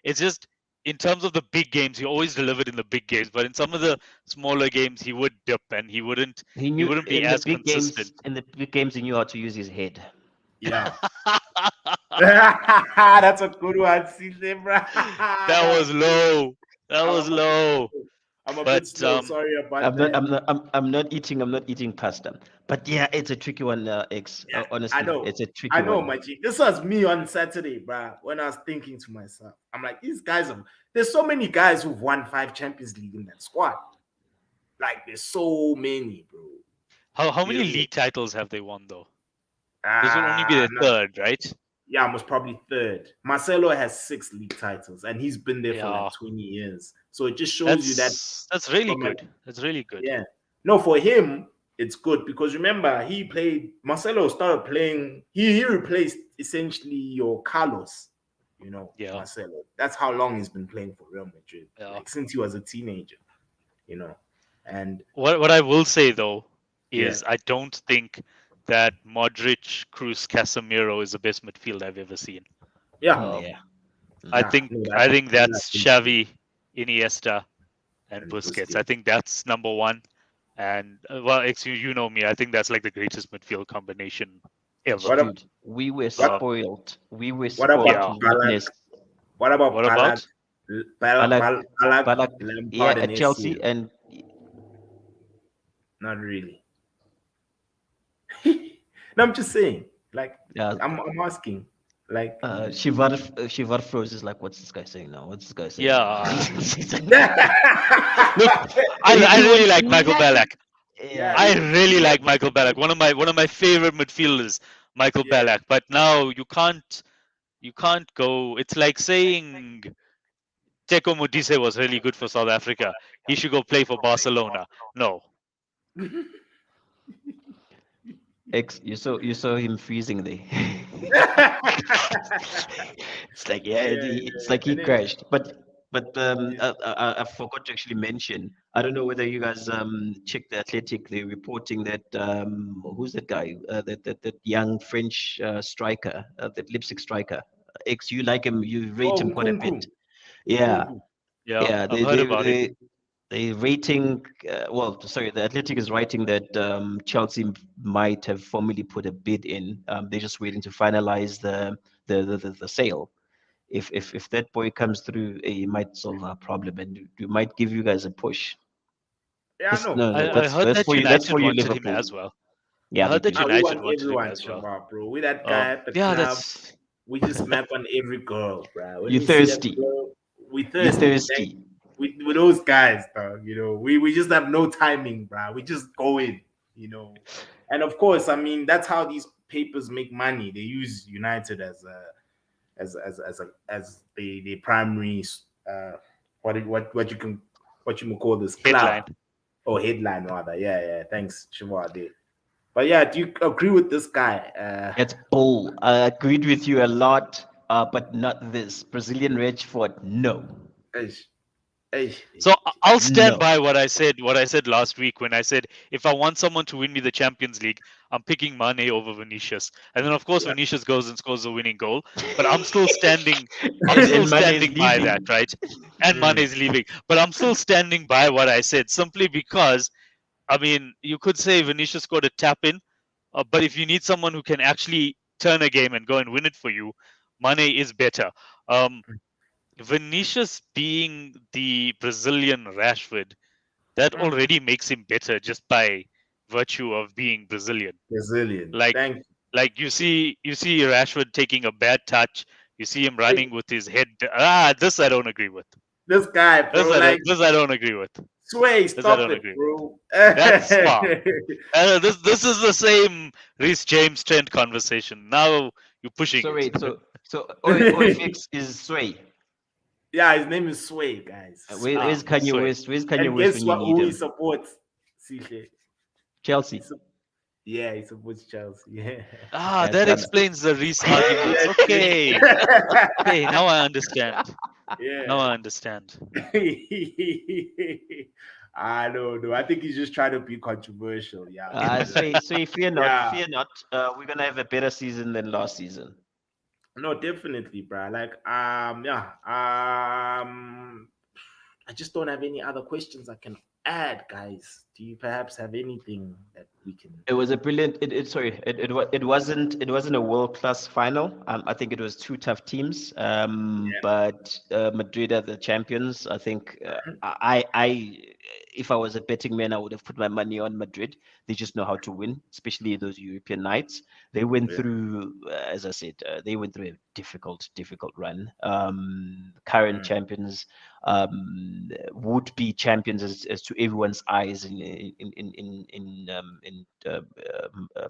It's just in terms of the big games, he always delivered in the big games, but in some of the smaller games, he would dip and he wouldn't be as consistent. In the big games, he knew how to use his head. Yeah. That's a good one, CJ, bro. That was low. That was low. I'm a bit But slow. Sorry about I'm not. that. I'm not eating. I'm not eating pasta. But yeah, it's a tricky one, X. Yeah, I Honestly, know. it's a tricky I know, one. my G. This was me on Saturday, bro. When I was thinking to myself, I'm like, these guys are. There's so many guys who've won 5 Champions League in that squad. Like, there's so many, bro. how You many know, league titles have they won though? This will only be their I'm not. third, right? Yeah, most probably third. Marcelo has 6 league titles, and he's been there for Yeah. like 20 years. So it just shows you that That's really from a, good. That's really good. yeah. No, for him, it's good because remember, he played, Marcelo started playing, he replaced essentially your Carlos, Yeah. Marcelo. That's how long he's been playing for Real Madrid, Yeah. like since he was a teenager, and What I will say though yeah, is I don't think that Modric, Cruz, Casemiro is the best midfield I've ever seen. yeah. Yeah. I Nah, think no, I think that's that's Xavi, Iniesta, and and Busquets. Busquets. I think that's number one. And well, you know me. I think that's like the greatest midfield combination ever. What, Dude, we were what, spoiled. We were what spoiled about Yeah. to Balak? witness What about What about? Balak, Balak, Balak, yeah, Lampard, and at Chelsea, ACL? and Not really. No, I'm just saying. Like, uh, I'm asking. Like, Shivar froze is like, what's this guy saying now? What's this guy saying now? Yeah. yeah, Look, I He really was like Michael lagging. Ballack. Yeah, I really like Michael Ballack. One of my favorite midfielders, Michael yeah. Ballack. But now you can't go. It's like saying Teko Modise was really good for South Africa. He should go play for Barcelona. No. you saw him freezing there. It's like it's like he And then, crashed. But I forgot to actually mention. I don't know whether you guys checked the Athletic. They're reporting that who's that guy? That young French striker, that lipstick striker. X, you like him? You rate him quite a bit. Nkunku. Yeah, Nkunku. Yeah, yeah. I've heard about it. They rating. Well, sorry, the Athletic is writing that Chelsea might have formally put a bid in. They're just waiting to finalize the sale. If that boy comes through, it might solve our problem, and it might give you guys a push. Yeah, no, No, for I heard that's that for you. That's United for you, wanted him Liverpool. as well. I Yeah, they heard that do. we United want wanted him everyone, as well. Shabab, bro. We that guy at the Yeah, club. that's We just smack on every girl, bro. When You we see a thirsty? girl, we You thirsty. thirsty? With those guys, dog. We just have no timing, bro. We just go in. And of course, I mean that's how these papers make money. They use United as the primary what you can call this headline. club or headline rather. Yeah. Thanks, Shawade. But yeah, do you agree with this guy? It's bull. I agreed with you a lot, but not this. Brazilian Rashford, no. Eish, eish, So I'll stand No. by what I said last week when I said if I want someone to win me the Champions League, I'm picking Mane over Vinicius. And then of course Yeah. Vinicius goes and scores the winning goal. But I'm still standing And Mane is by leaving. that, right? And Mane is leaving. But I'm still standing by what I said simply because I mean you could say Vinicius scored a tap in, but if you need someone who can actually turn a game and go and win it for you, Mane is better. Vinicius being the Brazilian Rashford, that already makes him better just by virtue of being Brazilian. Brazilian. Like Thank you. like you see Rashford taking a bad touch, you see him running with his head. This I don't agree with. This guy, bro, This I don't agree with. Sway, I stop don't it, agree. bro. That's this is the same Reece James Trent conversation. Now you're pushing So it. wait, so OFX is Sway. Yeah, his name is Sway, guys. Where's Kanye Sway. West? Where's Kanye And West guess when you what? need Who he him? supports? CJ. Chelsea. Yeah, he supports Chelsea. Yeah. That done. explains the Reece arguments. Okay. Okay, now I understand. Yeah. Now I understand. I don't know. I think he's just trying to be controversial. Yeah. So fear not, Yeah. fear not. We're gonna have a better season than last season. No, definitely, bro. Like, yeah. I just don't have any other questions I can add, guys? Do you perhaps have anything that we can? It was a brilliant. Sorry, it wasn't a world class final. I think it was two tough teams. But Madrid are the champions. I think if I was a betting man, I would have put my money on Madrid. They just know how to win, especially those European nights. They went Yeah. through, as I said, they went through a difficult run. Current Mm. champions, would be champions as to everyone's eyes in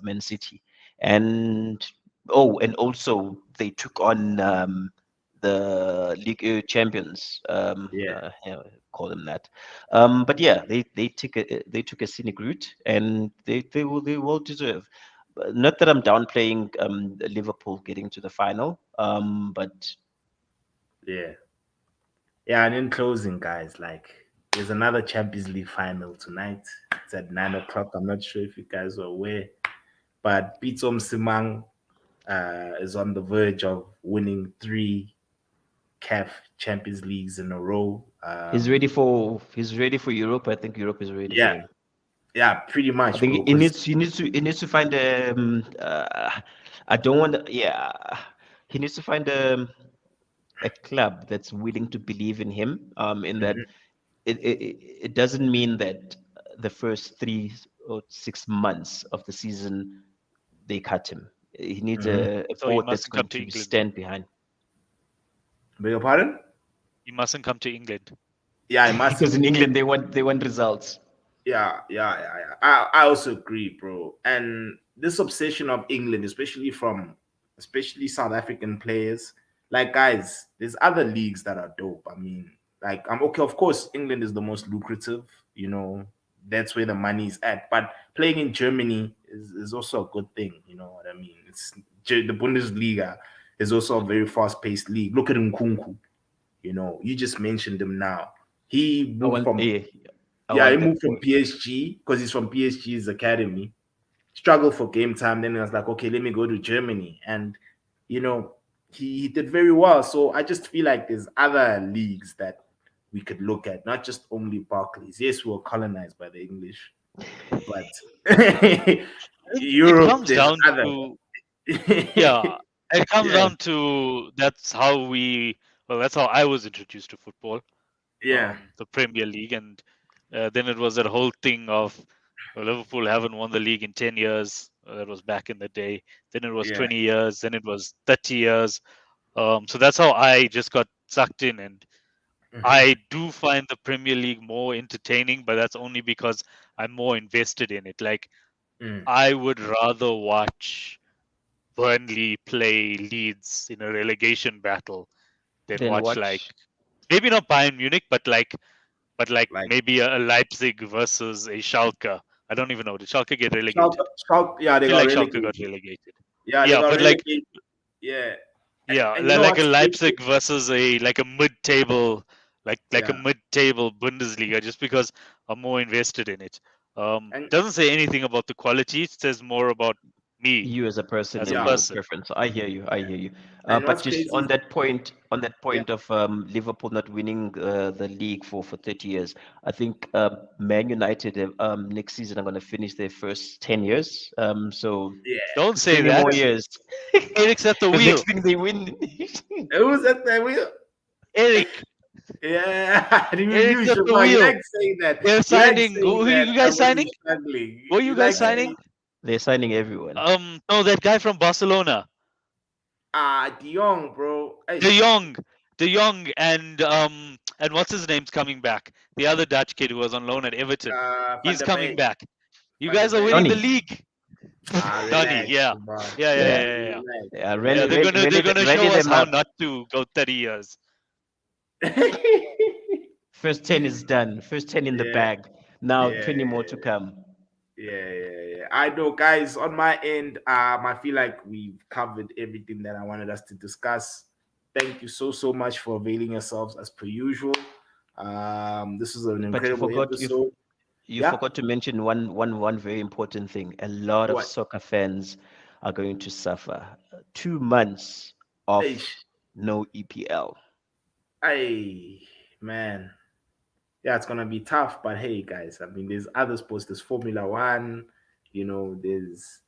Man City, and and also they took on the League champions, Yeah. call them that. But yeah, they took a scenic route, and they well deserve. Not that I'm downplaying Liverpool getting to the final, but Yeah. Yeah. And in closing, guys, like there's another Champions League final tonight. It's at 9 o'clock. I'm not sure if you guys are aware, but Pitom Simang is on the verge of winning three CAF Champions Leagues in a row. he's ready for Europe. I think Europe is ready for Yeah, him. yeah, pretty I much, think bro. Because he needs to find I don't want yeah, he needs to find a club that's willing to believe in him. In that it doesn't mean that the first 3 or 6 months of the season they cut him. He needs a So he board that's mustn't come going to to England. stand behind. beg your pardon. He mustn't come to England. Yeah, I must. Because in England they want results. Yeah. I also agree, bro. And this obsession of England, especially South African players, like guys, there's other leagues that are dope. I mean, like I'm okay. Of course, England is the most lucrative. You know, that's where the money is at. But playing in Germany is also a good thing. You know what I mean? The Bundesliga is also a very fast-paced league. Look at Nkunku. You know, you just mentioned him now. He I moved want from yeah, I yeah, he want that moved from boy. PSG because he's from PSG's academy. Struggled for game time. Then he was like, okay, let me go to Germany. And, you know, he did very well. So I just feel like there's other leagues that we could look at, not just only Barclays. Yes, we were colonized by the English, but It Europe, comes there's down other. to yeah, it comes Yeah, down to that's how I was introduced to football, yeah, the Premier League, and then it was that whole thing of Liverpool haven't won the league in 10 years. That was back in the day. Then it was yeah. 20 years. Then it was 30 years. So that's how I just got sucked in, and Mhm. I do find the Premier League more entertaining, but that's only because I'm more invested in it. Like Mm. I would rather watch Burnley play Leeds in a relegation battle than Then watch like watch. maybe not Bayern Munich, but like Like maybe a Leipzig versus a Schalke. I don't even know. Did Schalke get Schalke, relegated? yeah, I they feel got like Schalke relegated. got relegated. Yeah, they Yeah, got but like relegated. Yeah, yeah, and you know like a what's crazy? Leipzig versus a mid-table like a Yeah, mid-table Bundesliga, just because I'm more invested in it. and Doesn't say anything about the quality. It says more about me You as a person as a and yeah, your person. preference. I hear you. I hear you. and But what's just crazy on is that point, yeah, of Liverpool not winning the league for 30 years, I think Man United next season are going to finish their first 10 years. So yeah. Don't say 20 more that. years. Eric's at the Because wheel. next thing they win. It was at the wheel. Eric, Yeah, you Eric's at the Shabba, you wheel. like saying that. They're You like signing. saying Who are that you guys when we're signing? struggling. Who are you You guys like signing? saying They're signing everyone. No, that guy from Barcelona, De Jong, bro. De Ish. Jong, De Jong, and what's his name's coming back? The other Dutch kid who was on loan at Everton. Van He's der coming Beek. back. You Van der guys are Beek. winning the Donny. league. Donny, Relax, yeah. Shabba. Yeah, yeah, Yeah. yeah, yeah, yeah. Relax. Yeah. Yeah, Rally, they're rally, gonna they're gonna rally show us them how up. not to go 30 years. First 10 is done. First 10 in the Yeah, bag. Now yeah, 20 more to come. yeah. I know, guys. On my end, I feel like we've covered everything that I wanted us to discuss. Thank you so much for availing yourselves as per usual. This was an But you incredible forgot you episode. you Yeah. forgot to mention one very important thing. A lot of What? soccer fans are going to suffer. 2 months of Hey, no EPL. hey, man. yeah, it's gonna be tough. But hey, guys, I mean, there's other sports. There's Formula One. There's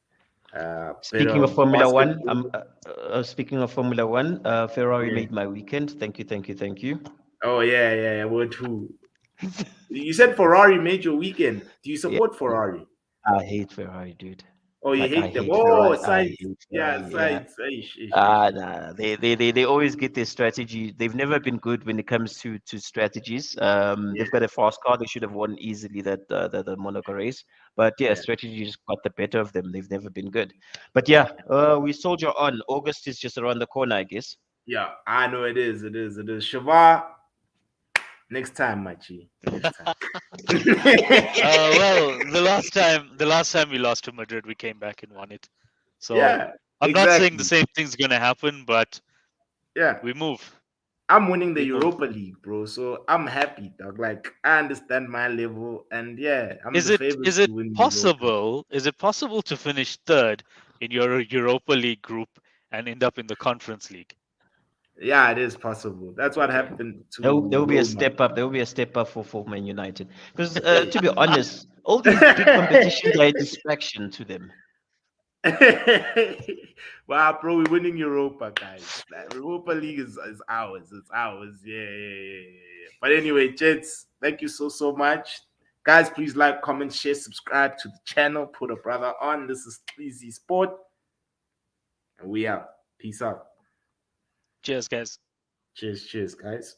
bit Speaking of of Formula One, basketball. speaking of Formula One, Ferrari Yeah. made my weekend. Thank you, thank you, thank you. Oh yeah. What who? You said Ferrari made your weekend. Do you Yeah, support Ferrari? I hate Ferrari, dude. Oh, you Like I hate them. hate Oh, Ferrari. I sides. hate Yeah, Ferrari. Yeah. sides. Ish, ish, ish, ish. Nah, they always get their strategy. They've never been good when it comes to strategies. Yeah, They've got a fast car. They should have won easily the Monaco race. But yeah, yeah, strategy just got the better of them. They've never been good. But yeah, we soldier on. August is just around the corner, I guess. yeah. I know it is. It is. It is. Shavar, next time, Machi. Next time. Well, the last time we lost to Madrid, we came back and won it. So Yeah, I'm not saying the exactly. same thing's gonna happen, but Yeah. we move. I'm winning the We move. Europa League, bro. So I'm happy, dog. Like I understand my level, and yeah, I'm Is the it favorite is to it win the Europa League. possible? Is it possible to finish third in your Europa League group and end up in the Conference League? Yeah, it is possible. That's what happened There to will be a Roma. step up. There will be a step up for Man United. Because to be honest, all these big competitions are a distraction to them. Wow, bro, we're winning Europa, guys. Like, Europa League is ours. It's ours. Yeah. But anyway, Jets, thank you so much. Guys, please like, comment, share, subscribe to the channel. Put a brother on. This is Easy Sport. And we out. Peace out. Cheers, guys. Cheers, guys.